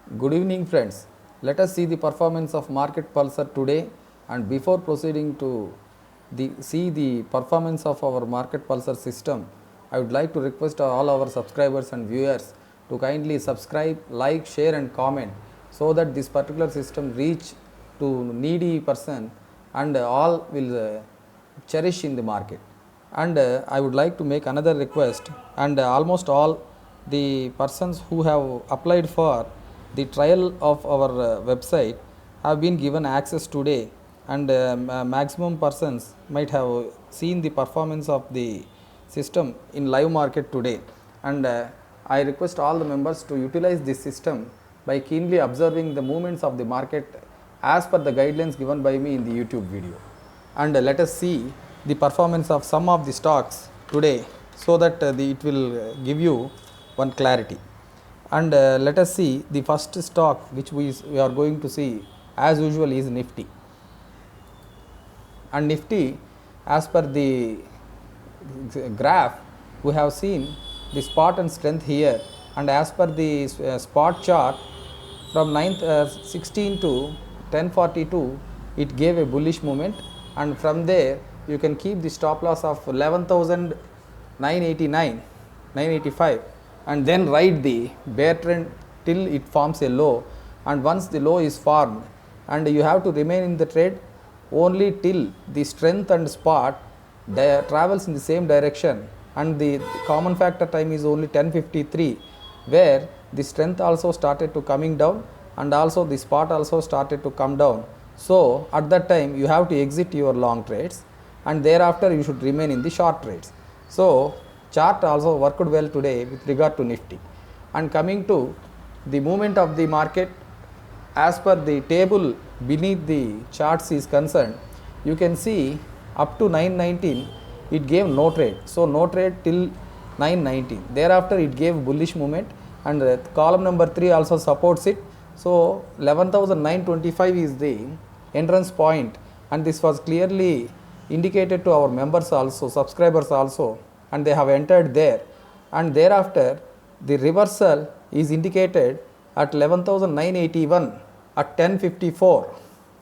Good evening, friends. Let us see the performance of Market Pulsar today. And before proceeding to see the performance of our Market Pulsar system, I would like to request all our subscribers and viewers to kindly subscribe, like, share, and comment so that this particular system reach to needy person and all will cherish in the market. And I would like to make another request, and almost all the persons who have applied for the trial of our website have been given access today, and maximum persons might have seen the performance of the system in live market today. And I request all the members to utilize this system by keenly observing the movements of the market as per the guidelines given by me in the YouTube video. And let us see the performance of some of the stocks today so that it will give you one clarity. And let us see the first stock which we are going to see as usual is Nifty. And Nifty, as per the graph, we have seen the spot and strength here, and as per the spot chart from 16 to 1042 it gave a bullish movement, and from there you can keep the stop loss of 11,989 985 and then ride the bear trend till it forms a low. And once the low is formed, and you have to remain in the trade only till the strength and spot travels in the same direction, and the common factor time is only 10:53, where the strength also started to coming down and also the spot also started to come down. So at that time you have to exit your long trades, and thereafter you should remain in the short trades. So chart also worked well today with regard to Nifty. And coming to the movement of the market, as per the table beneath the charts is concerned, you can see up to 919 it gave no trade. So no trade till 919. Thereafter it gave bullish movement, and column number 3 also supports it. So 11,925 is the entrance point, and this was clearly indicated to our members also, subscribers also, and they have entered there. And thereafter the reversal is indicated at 11,981 at 10:54,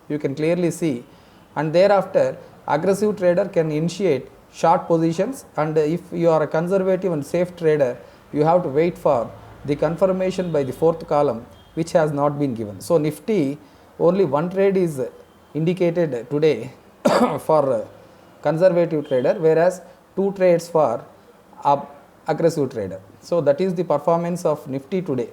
you can clearly see. And thereafter aggressive trader can initiate short positions, and if you are a conservative and safe trader, you have to wait for the confirmation by the fourth column, which has not been given. So Nifty only one trade is indicated today for conservative trader, whereas two trades for aggressive trader. So that is the performance of Nifty today.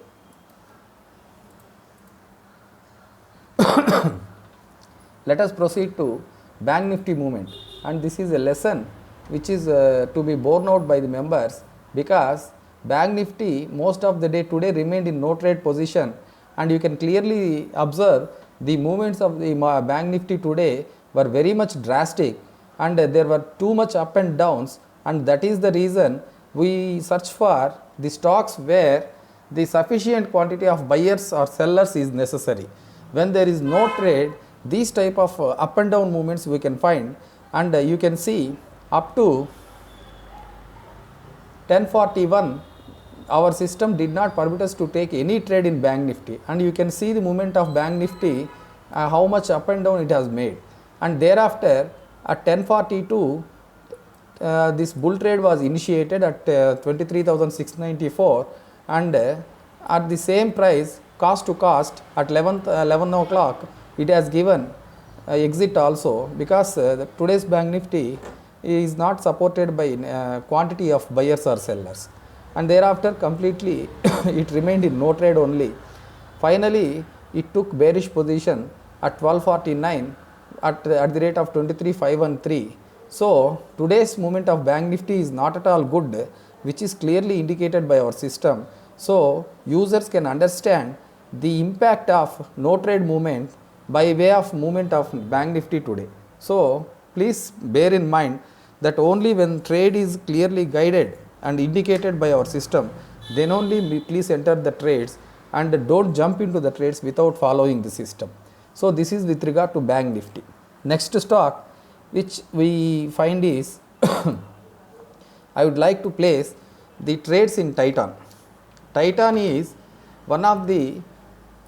Let us proceed to Bank Nifty movement, and this is a lesson which is to be borne out by the members, because Bank Nifty most of the day today remained in no trade position, and you can clearly observe the movements of the Bank Nifty today were very much drastic, and there were too much up and downs, and that is the reason we search for the stocks where the sufficient quantity of buyers or sellers is necessary. When there is no trade, these type of up and down movements we can find, and you can see up to 1041 our system did not permit us to take any trade in Bank Nifty, and you can see the movement of Bank Nifty, how much up and down it has made. And thereafter at 1042 this bull trade was initiated at 23,694, and at the same price cost to cost at 11 o'clock it has given exit also, because today's Bank Nifty is not supported by quantity of buyers or sellers, and thereafter completely it remained in no trade only. Finally it took bearish position at 1249 at the rate of 23,513. So today's movement of Bank Nifty is not at all good, which is clearly indicated by our system. So users can understand the impact of no trade movement by way of movement of Bank Nifty today. So please bear in mind that only when trade is clearly guided and indicated by our system, then only please enter the trades, and don't jump into the trades without following the system. So this is with regard to Bank Nifty. Next stock which we find is I would like to place the trades in Titan. Titan is one of the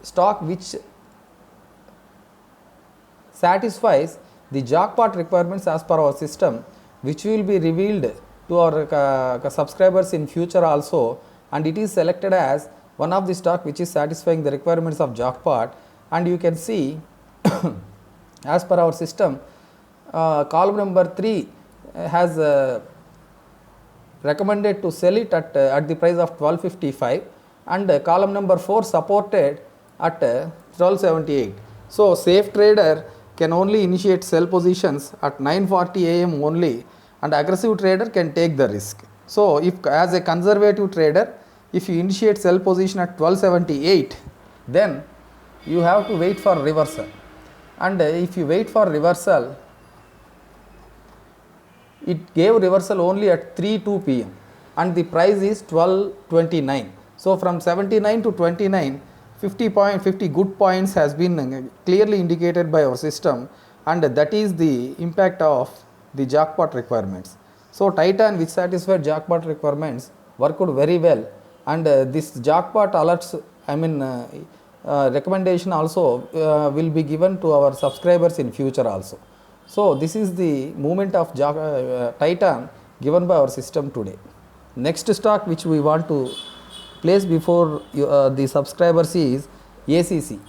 stock which satisfies the jackpot requirements as per our system, which will be revealed to our subscribers in future also, and it is selected as one of the stock which is satisfying the requirements of jackpot. And you can see as per our system, column number 3 has recommended to sell it at the price of 1255, and column number 4 supported at 1278. So safe trader can only initiate sell positions at 9:40 am only, and aggressive trader can take the risk. So if as a conservative trader, if you initiate sell position at 1278, then you have to wait for reversal, and if you wait for reversal, it gave reversal only at 3:02 pm and the price is 1229. So from 79 to 29, 50 good points has been clearly indicated by our system, and that is the impact of the jackpot requirements. So Titan, which satisfied jackpot requirements, worked very well, and this jackpot alerts, recommendation also will be given to our subscribers in future also. So this is the movement of Titan given by our system today. Next stock which we want to place before the subscribers is ACC.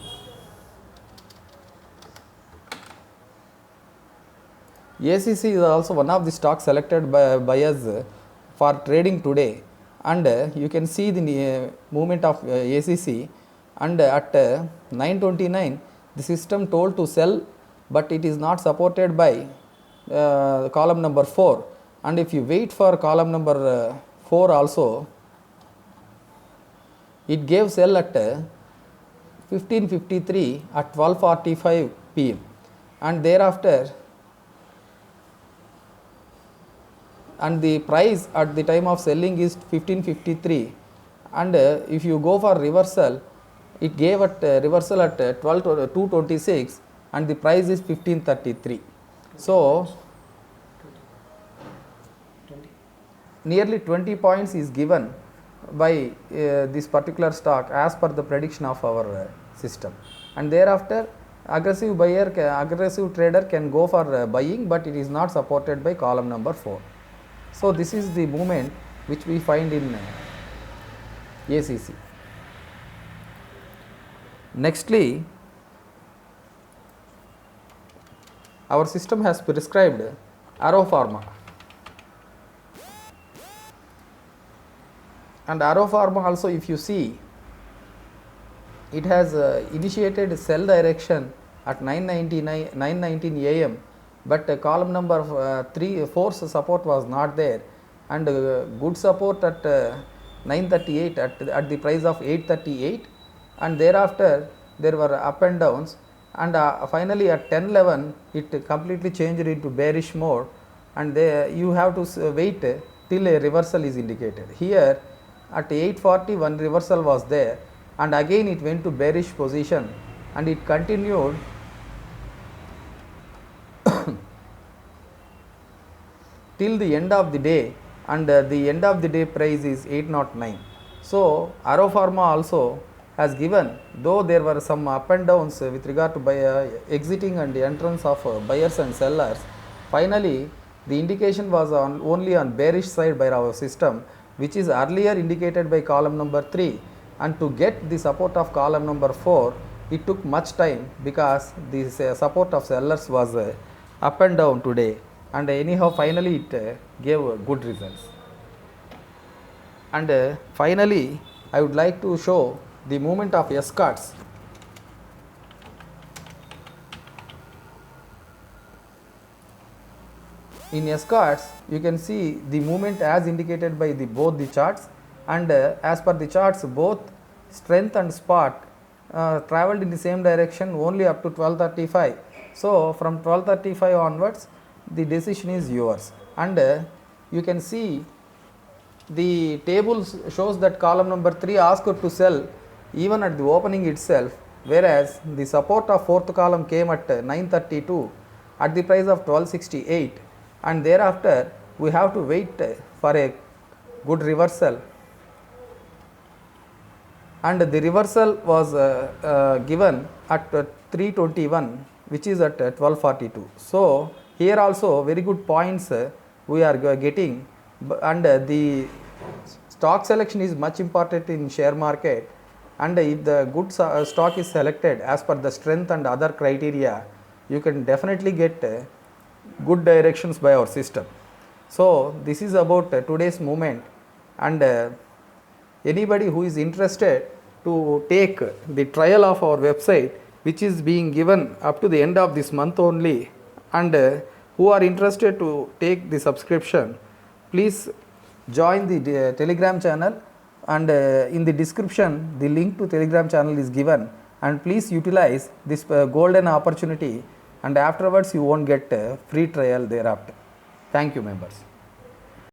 ACC is also one of the stocks selected by us for trading today, and you can see the movement of ACC, and at 9:29 the system told to sell, but it is not supported by column number 4, and if you wait for column number 4 also, it gave sell at 15:53 at 12:45 pm, and thereafter, and the price at the time of selling is 15:53, and if you go for reversal, it gave at reversal at 2:26, and the price is 15:33. So nearly 20 points is given by this particular stock as per the prediction of our system, and thereafter aggressive trader can go for buying, but it is not supported by column number 4. So this is the movement which we find in ACC. Nextly, our system has prescribed Arrow Pharma, and Arrow Pharma also, if you see, it has initiated sell direction at 9:19 am, but column number 4 support was not there, and good support at 9:38 at the price of 8:38, and thereafter there were up and downs, and finally at 10:11 it completely changed into bearish mode, and you have to wait till a reversal is indicated. Here at 8:40 one reversal was there, and again it went to bearish position, and it continued till the end of the day, and the end of the day price is 809. So Arrow Pharma also has given, though there were some up and downs with regard to exiting and the entrance of buyers and sellers, finally the indication was only on bearish side by our system, which is earlier indicated by column number 3, and to get the support of column number 4, it took much time because the support of sellers was up and down today, and anyhow finally it gave good results. And finally I would like to show the movement of Escorts. In Escorts, you can see the movement as indicated by both the charts, and as per the charts, both strength and spot traveled in the same direction only up to 12:35. So from 12:35 onwards, the decision is yours, and you can see the table shows that column number 3 asked to sell even at the opening itself, whereas the support of fourth column came at 9:32 at the price of 1268, and thereafter we have to wait for a good reversal and the reversal was given at 321, which is at 1242. So here also very good points we are getting, and the stock selection is much important in share market, and if the good stock is selected as per the strength and other criteria, you can definitely get good directions by our system. So this is about today's movement, and anybody who is interested to take the trial of our website, which is being given up to the end of this month only, and who are interested to take the subscription, please join the Telegram channel, and in the description the link to Telegram channel is given, and please utilize this golden opportunity, and afterwards you won't get free trial thereafter. Thank you, members.